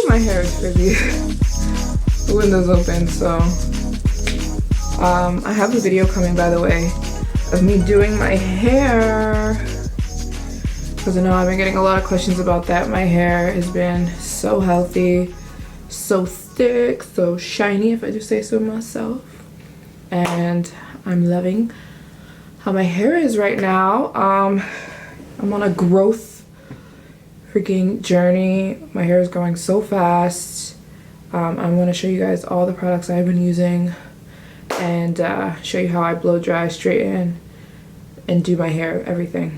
My hair is frizzy. The window's open, so I have a video coming, by the way, of me doing my hair, because I know I've been getting a lot of questions about that. My hair has been so healthy, so thick, so shiny, if I do say so myself, and I'm loving how my hair is right now. I'm on a growth freaking journey. My hair is growing so fast. I'm going to show you guys all the products I've been using and show you how I blow dry, straighten, and do my hair, everything.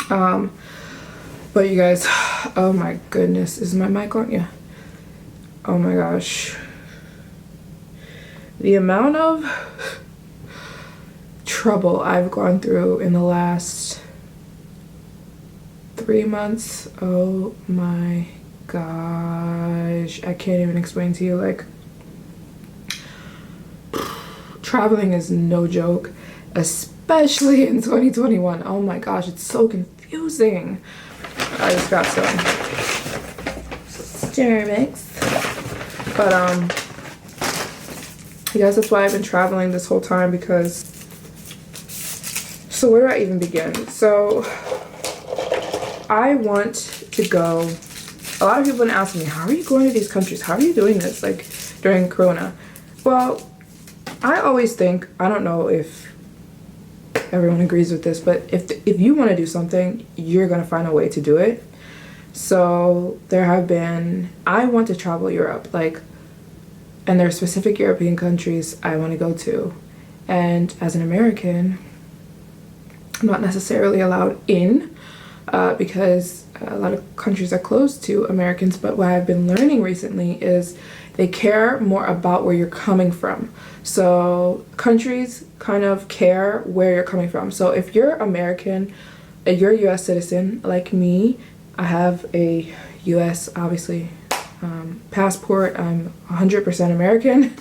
But you guys, oh my goodness, is my mic on? Yeah. Oh my gosh, the amount of trouble I've gone through in the last 3 months, oh my gosh, I can't even explain to you. Like, traveling is no joke, especially in 2021. Oh my gosh, it's so confusing. I just got some stir mix, but I guess that's why I've been traveling this whole time, because, so where do I even begin? So I want to go. A lot of people have been asking me, how are you going to these countries? How are you doing this, like, during Corona? Well, I always think, I don't know if everyone agrees with this, but if you want to do something, you're going to find a way to do it. So there have been, I want to travel Europe, like, and there are specific European countries I want to go to. And as an American, I'm not necessarily allowed in, because a lot of countries are closed to Americans. But what I've been learning recently is they care more about where you're coming from. So countries kind of care where you're coming from. So if you're American, you're a US citizen like me, I have a US, obviously, passport. I'm 100% American.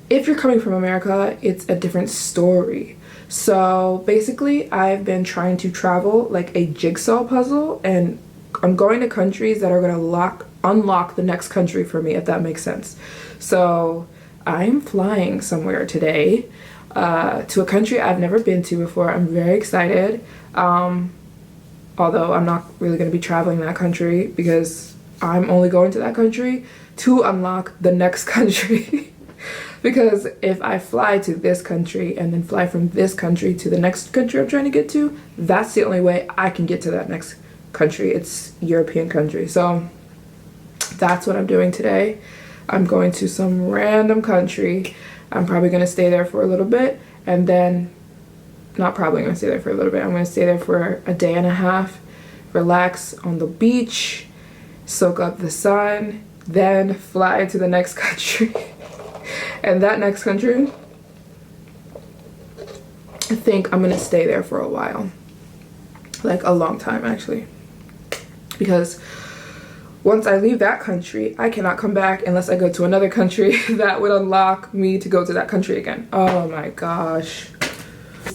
If you're coming from America, it's a different story. So basically, I've been trying to travel like a jigsaw puzzle, and I'm going to countries that are going to unlock the next country for me, if that makes sense. So I'm flying somewhere today, to a country I've never been to before. I'm very excited, although I'm not really going to be traveling that country, because I'm only going to that country to unlock the next country. Because if I fly to this country and then fly from this country to the next country I'm trying to get to, that's the only way I can get to that next country. It's European country. So that's what I'm doing today. I'm going to some random country. I'm probably going to stay there for a little bit, and then, not probably going to stay there for a little bit, I'm going to stay there for a day and a half, relax on the beach, soak up the sun, then fly to the next country. And that next country, I think I'm gonna stay there for a while, like a long time actually, because once I leave that country, I cannot come back unless I go to another country that would unlock me to go to that country again. Oh my gosh.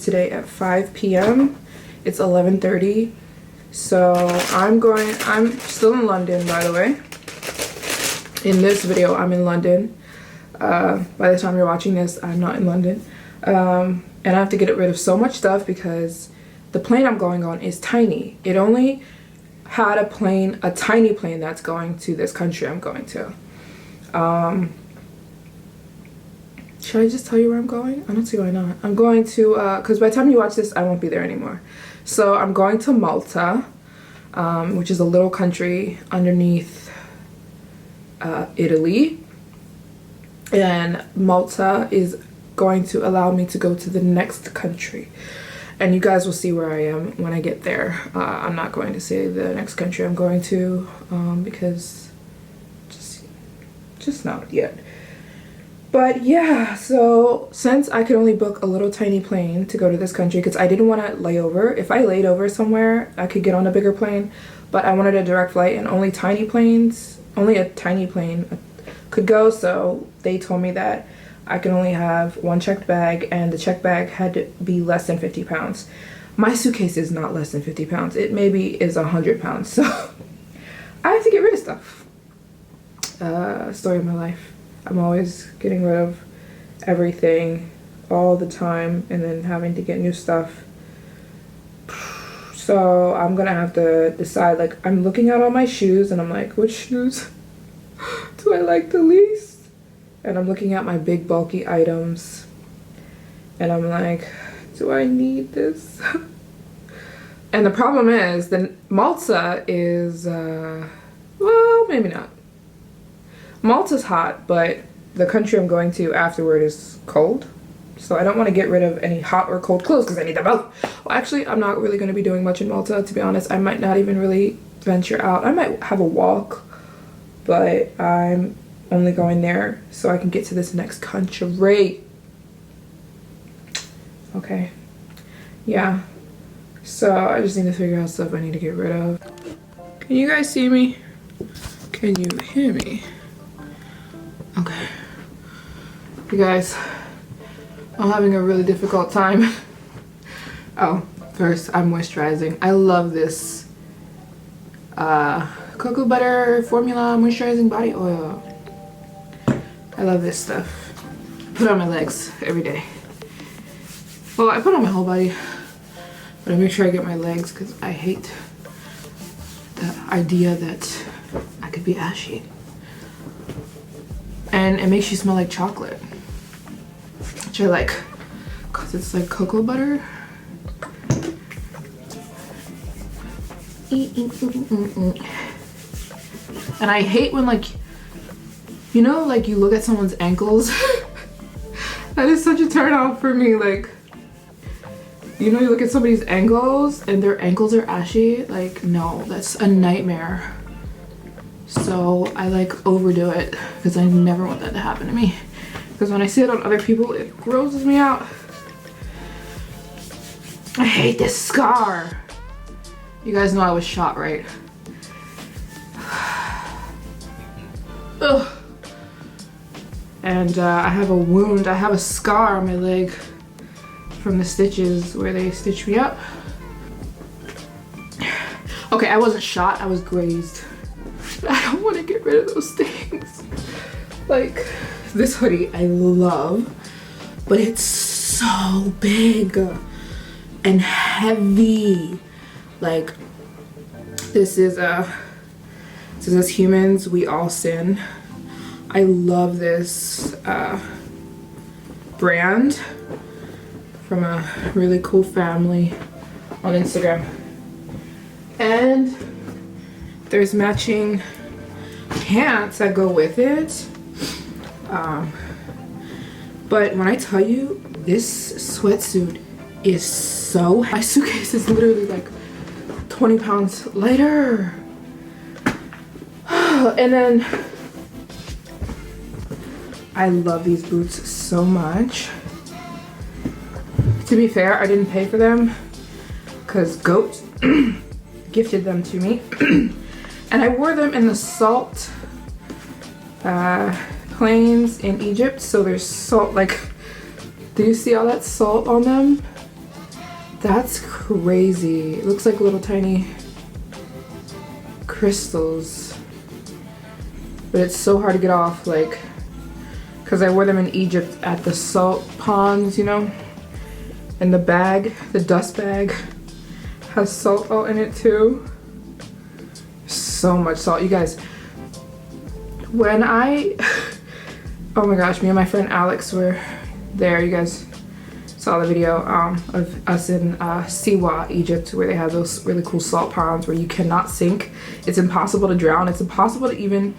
Today at 5 p.m. It's 11:30. So I'm still in London, by the way. In this video, I'm in London. By the time you're watching this, I'm not in London. And I have to get rid of so much stuff because the plane I'm going on is tiny. It only had a tiny plane that's going to this country I'm going to. Should I just tell you where I'm going? I don't see why not. I'm going to, because by the time you watch this, I won't be there anymore. So I'm going to Malta, which is a little country underneath Italy. And Malta is going to allow me to go to the next country. And you guys will see where I am when I get there. I'm not going to say the next country I'm going to because just not yet. But yeah, so since I could only book a little tiny plane to go to this country because I didn't want to lay over. If I laid over somewhere, I could get on a bigger plane. But I wanted a direct flight and only a tiny plane could go. So they told me that I can only have one checked bag and the checked bag had to be less than 50 pounds. My suitcase is not less than 50 pounds. It maybe is 100 pounds. So I have to get rid of stuff. Story of my life. I'm always getting rid of everything all the time and then having to get new stuff. So I'm gonna have to decide, like, I'm looking at all my shoes and I'm like, which shoes do I like the least? And I'm looking at my big bulky items and I'm like, do I need this? And the problem is that Malta is, well, maybe not. Malta's hot, but the country I'm going to afterward is cold. So I don't want to get rid of any hot or cold clothes because I need them both. Well, actually, I'm not really going to be doing much in Malta, to be honest. I might not even really venture out. I might have a walk, but I'm only going there so I can get to this next country. Okay. Yeah. So I just need to figure out stuff I need to get rid of. Can you guys see me? Can you hear me? Okay. You guys, I'm having a really difficult time. Oh, first I'm moisturizing. I love this cocoa butter formula moisturizing body oil. I love this stuff. Put it on my legs every day. Well, I put it on my whole body, but I make sure I get my legs because I hate the idea that I could be ashy. And it makes you smell like chocolate, which I like because it's like cocoa butter. And I hate when, like, you know, like you look at someone's ankles. That is such a turn off for me. Like, you know, you look at somebody's ankles and their ankles are ashy. Like, no, that's a nightmare. So I like overdo it because I never want that to happen to me. Because when I see it on other people, it grosses me out. I hate this scar. You guys know I was shot, right? Ugh. And I have a wound. I have a scar on my leg from the stitches where they stitched me up. Okay, I wasn't shot, I was grazed. I don't want to get rid of those things. Like, this hoodie I love, but it's so big and heavy. Like, this is as humans we all sin. I love this brand from a really cool family on Instagram. And there's matching pants that go with it. But when I tell you, this sweatsuit is so heavy. My suitcase is literally like 20 pounds lighter. And then I love these boots so much. To be fair, I didn't pay for them because Goat gifted them to me. And I wore them in the salt plains in Egypt. So there's salt, like, do you see all that salt on them? That's crazy. It looks like little tiny crystals. But it's so hard to get off. Like, because I wore them in Egypt at the salt ponds, you know. And the bag, the dust bag, has salt all in it too. So much salt, you guys. When I, oh my gosh, me and my friend Alex were there. You guys saw the video of us in Siwa, Egypt, where they have those really cool salt ponds where you cannot sink. It's impossible to drown. It's impossible to even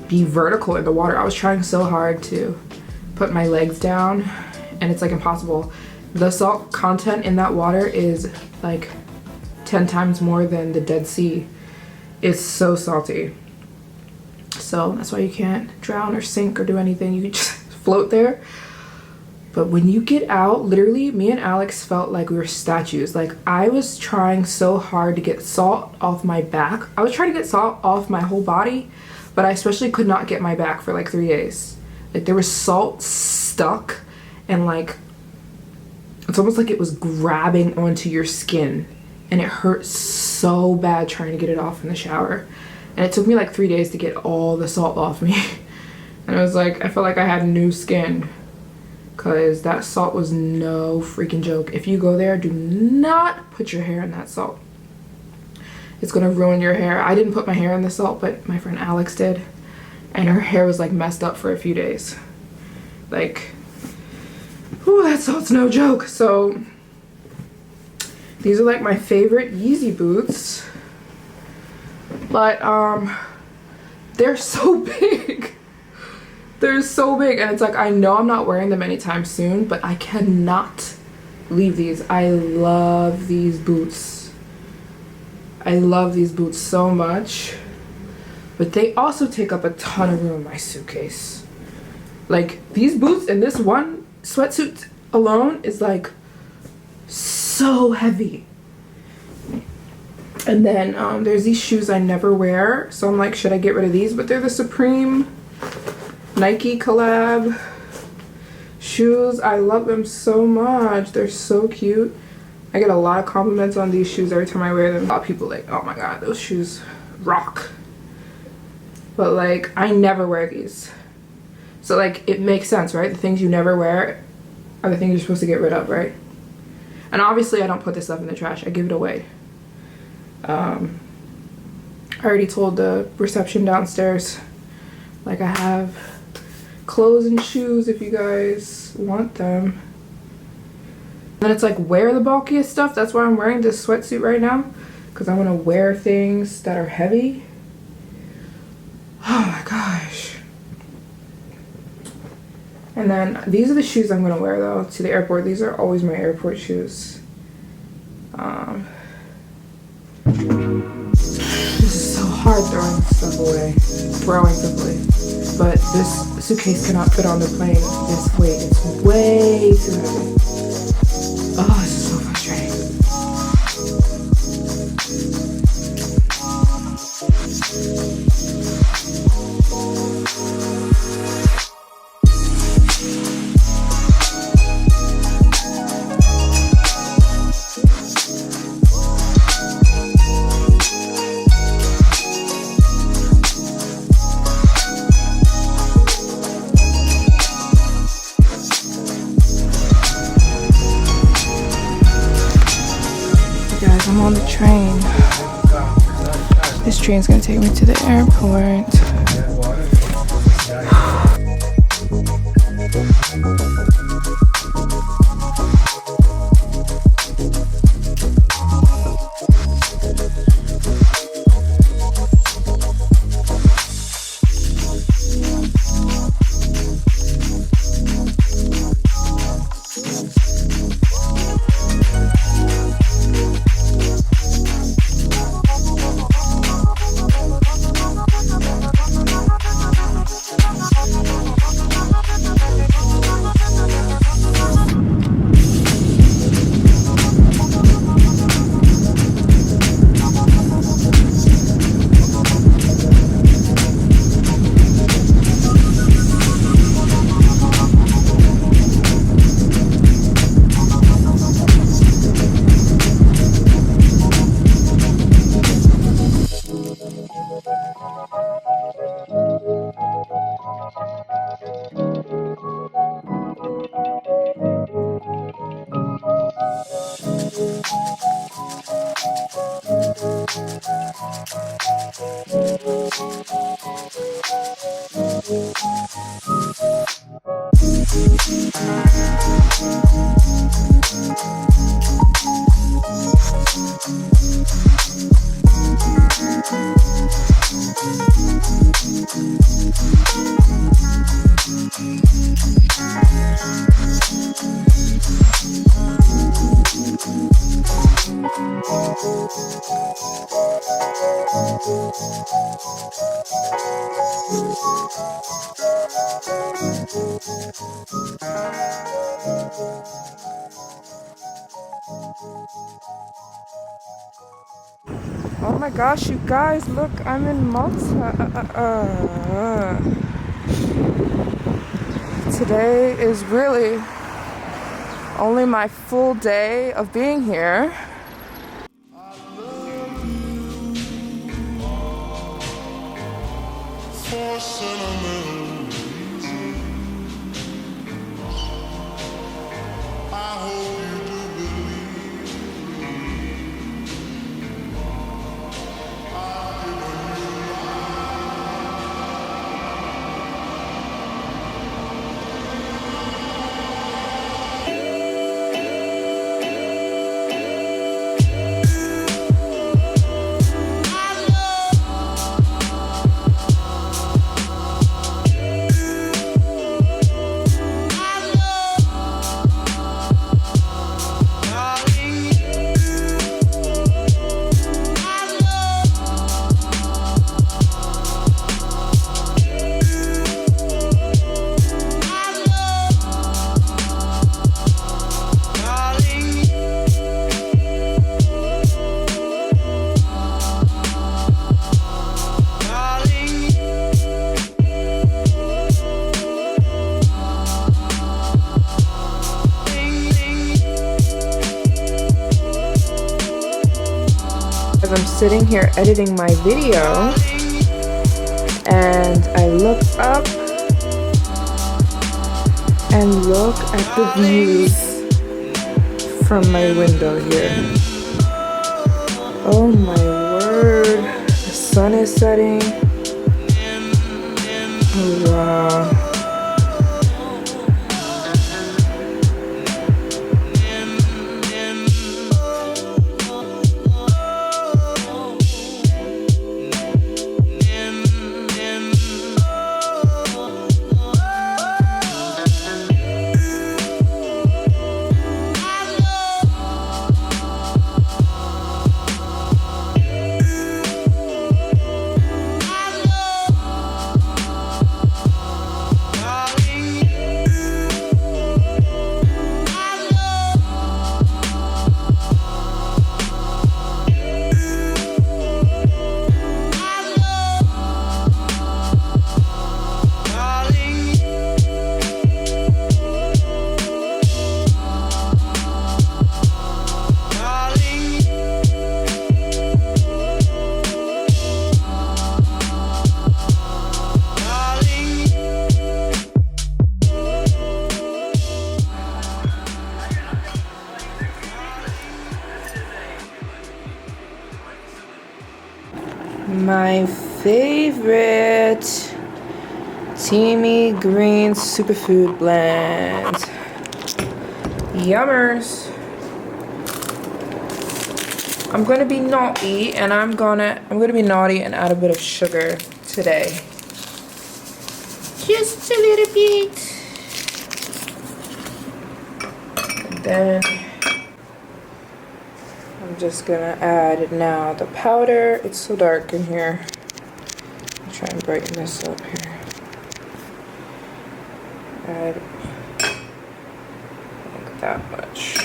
be vertical in the water. I was trying so hard to put my legs down, and it's like impossible. The salt content in that water is like 10 times more than the Dead Sea. It's so salty. So that's why you can't drown or sink or do anything. You can just float there. But when you get out, literally, me and Alex felt like we were statues. Like, I was trying so hard to get salt off my back. I was trying to get salt off my whole body, but I especially could not get my back for like 3 days. Like, there was salt stuck, and like, it's almost like it was grabbing onto your skin, and it hurt so bad trying to get it off in the shower. And it took me like 3 days to get all the salt off me. And I was like, I felt like I had new skin, because that salt was no freaking joke. If you go there, do not put your hair in that salt. It's gonna ruin your hair. I didn't put my hair in the salt, but my friend Alex did. And her hair was like messed up for a few days. Like, whew, that salt's no joke. So these are like my favorite Yeezy boots. But they're so big. They're so big, and it's like, I know I'm not wearing them anytime soon, but I cannot leave these. I love these boots. I love these boots so much. But they also take up a ton of room in my suitcase. Like, these boots and this one sweatsuit alone is like so heavy. And then there's these shoes I never wear, so I'm like, should I get rid of these? But they're the Supreme Nike collab shoes. I love them so much. They're so cute. I get a lot of compliments on these shoes every time I wear them. A lot of people like, oh my god, those shoes rock. But like, I never wear these. So like, it makes sense, right? The things you never wear are the things you're supposed to get rid of, right? And obviously I don't put this stuff in the trash. I give it away. I already told the reception downstairs, like, I have clothes and shoes if you guys want them. And then it's like, wear the bulkiest stuff. That's why I'm wearing this sweatsuit right now, because I want to wear things that are heavy. Oh my gosh. And then these are the shoes I'm going to wear though to the airport. These are always my airport shoes. This is so hard throwing stuff away. But this suitcase cannot fit on the plane. This weight, it's way too heavy. Oh, this is so frustrating. I'm on the train. This train's gonna take me to the airport. Oh my gosh, you guys, look, I'm in Malta. Today is really only my full day of being here. I'm sitting here editing my video and I look up and look at the views from my window here. Oh my word, the sun is setting. Oh wow. My favorite Teamy Green Superfood Blend. Yummers. I'm gonna be naughty and I'm gonna be naughty and add a bit of sugar today. Just a little bit. And then I'm just gonna add now the powder. It's so dark in here. I'll try and brighten this up here. Add like that much.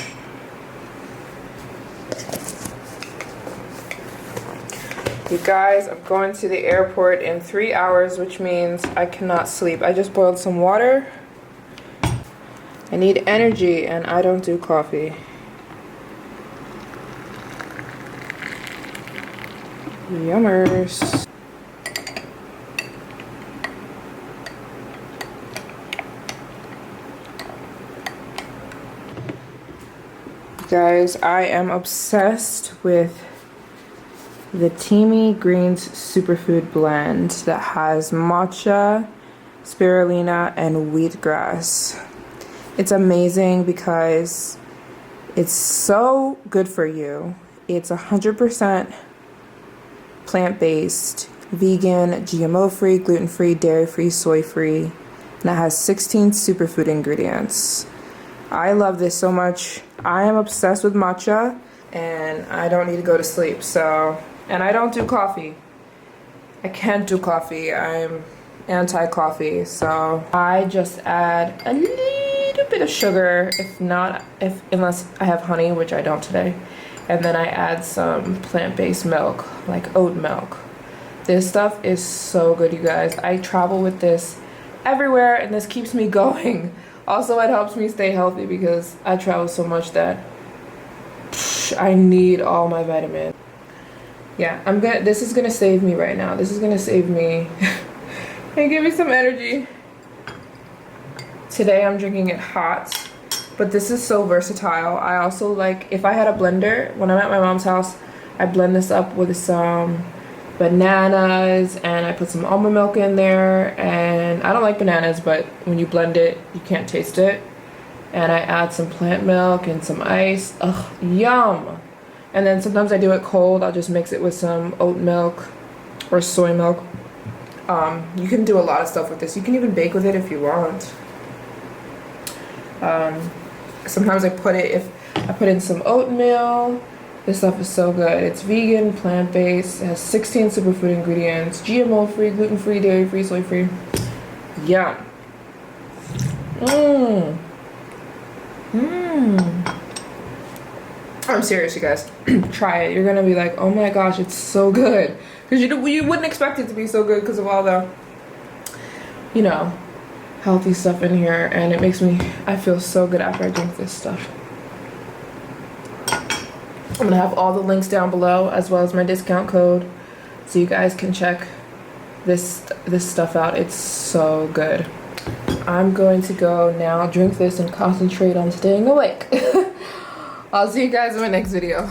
You guys, I'm going to the airport in 3 hours, which means I cannot sleep. I just boiled some water. I need energy and I don't do coffee. Yummers. Guys, I am obsessed with the Teamy Greens Superfood Blend that has matcha, spirulina, and wheatgrass. It's amazing because it's so good for you. It's 100% plant-based, vegan, GMO-free, gluten-free, dairy-free, soy-free, and it has 16 superfood ingredients. I love this so much. I am obsessed with matcha, and I don't need to go to sleep, so... And I don't do coffee. I can't do coffee. I'm anti-coffee, so I just add a little bit of sugar, unless I have honey, which I don't today. And then I add some plant-based milk, like oat milk. This stuff is so good, you guys. I travel with this everywhere, and this keeps me going. Also, it helps me stay healthy because I travel so much that I need all my vitamins. Yeah, this is gonna save me right now. This is gonna save me and give me some energy. Today I'm drinking it hot, but this is so versatile. I also like, if I had a blender, when I'm at my mom's house, I blend this up with some bananas and I put some almond milk in there, and I don't like bananas, but when you blend it, you can't taste it. And I add some plant milk and some ice. Ugh, yum! And then sometimes I do it cold. I'll just mix it with some oat milk or soy milk. You can do a lot of stuff with this. You can even bake with it if you want. Sometimes I put in some oatmeal. This stuff is so good. It's vegan, plant-based. It has 16 superfood ingredients. GMO-free, gluten-free, dairy-free, soy-free. Yum. I'm serious, you guys. Try it. You're gonna be like, oh my gosh, it's so good. Because you wouldn't expect it to be so good because of all the, you know, healthy stuff in here. And it makes I feel so good after I drink this stuff. I'm gonna have all the links down below as well as my discount code so you guys can check this stuff out. It's so good. I'm going to go now drink this and concentrate on staying awake. I'll see you guys in my next video.